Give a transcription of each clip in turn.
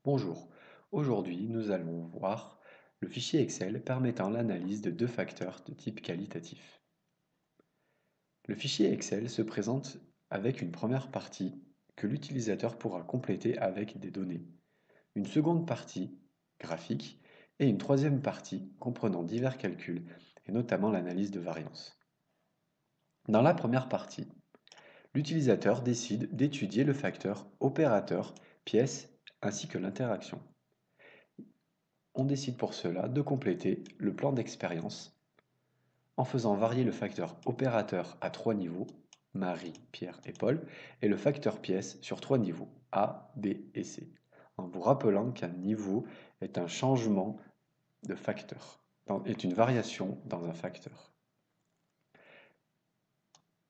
Bonjour, aujourd'hui nous allons voir le fichier Excel permettant l'analyse de deux facteurs de type qualitatif. Le fichier Excel se présente avec une première partie que l'utilisateur pourra compléter avec des données, une seconde partie graphique et une troisième partie comprenant divers calculs et notamment l'analyse de variance. Dans la première partie, l'utilisateur décide d'étudier le facteur opérateur, pièce ainsi que l'interaction. On décide pour cela de compléter le plan d'expérience en faisant varier le facteur opérateur à trois niveaux, Marie, Pierre et Paul, et le facteur pièce sur trois niveaux, A, B et C, en vous rappelant qu'un niveau est un changement de facteur, est une variation dans un facteur.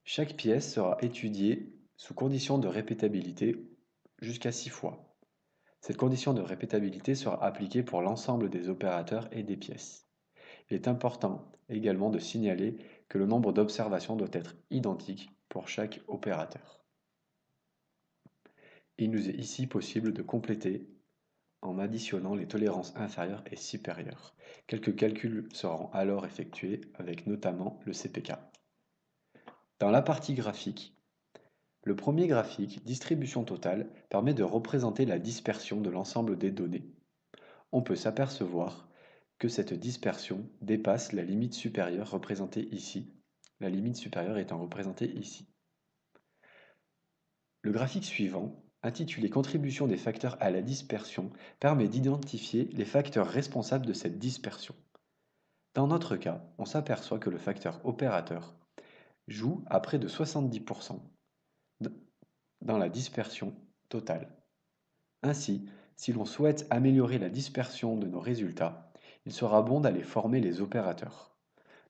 Chaque pièce sera étudiée sous condition de répétabilité jusqu'à 6 fois. Cette condition de répétabilité sera appliquée pour l'ensemble des opérateurs et des pièces. Il est important également de signaler que le nombre d'observations doit être identique pour chaque opérateur. Il nous est ici possible de compléter en additionnant les tolérances inférieures et supérieures. Quelques calculs seront alors effectués avec notamment le CPK. Dans la partie graphique, le premier graphique, distribution totale, permet de représenter la dispersion de l'ensemble des données. On peut s'apercevoir que cette dispersion dépasse la limite supérieure représentée ici, la limite supérieure étant représentée ici. Le graphique suivant, intitulé Contribution des facteurs à la dispersion, permet d'identifier les facteurs responsables de cette dispersion. Dans notre cas, on s'aperçoit que le facteur opérateur joue à près de 70% dans la dispersion totale. Ainsi, si l'on souhaite améliorer la dispersion de nos résultats, il sera bon d'aller former les opérateurs.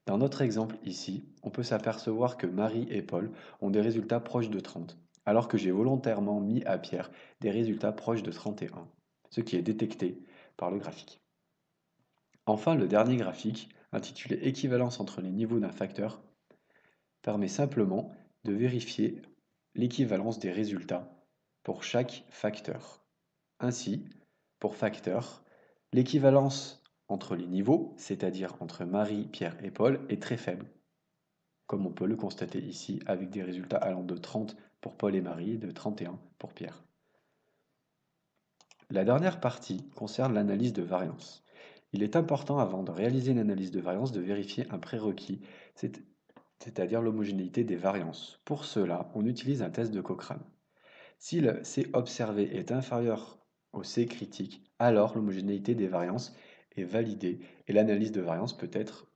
Dans notre exemple ici, on peut s'apercevoir que Marie et Paul ont des résultats proches de 30, alors que j'ai volontairement mis à Pierre des résultats proches de 31, ce qui est détecté par le graphique. Enfin, le dernier graphique, intitulé Équivalence entre les niveaux d'un facteur, permet simplement de vérifier l'équivalence des résultats pour chaque facteur. Ainsi, pour facteur, l'équivalence entre les niveaux, c'est-à-dire entre Marie, Pierre et Paul, est très faible, comme on peut le constater ici avec des résultats allant de 30 pour Paul et Marie et de 31 pour Pierre. La dernière partie concerne l'analyse de variance. Il est important avant de réaliser une analyse de variance de vérifier un prérequis, c'est-à-dire l'homogénéité des variances. Pour cela, on utilise un test de Cochrane. Si le C observé est inférieur au C critique, alors l'homogénéité des variances est validée et l'analyse de variance peut être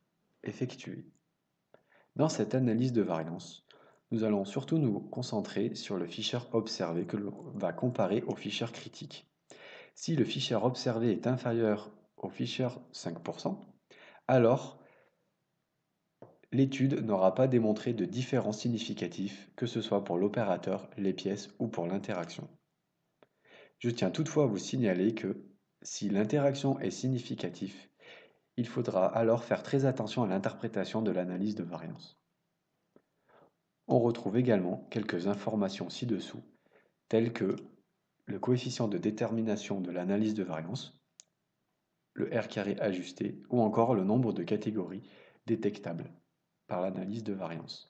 effectuée. Dans cette analyse de variance, nous allons surtout nous concentrer sur le fichier observé que l'on va comparer au fichier critique. Si le fichier observé est inférieur au fichier 5%, alors l'étude n'aura pas démontré de différence significative, que ce soit pour l'opérateur, les pièces ou pour l'interaction. Je tiens toutefois à vous signaler que si l'interaction est significative, il faudra alors faire très attention à l'interprétation de l'analyse de variance. On retrouve également quelques informations ci-dessous, telles que le coefficient de détermination de l'analyse de variance, le R carré ajusté ou encore le nombre de catégories détectables par l'analyse de variance.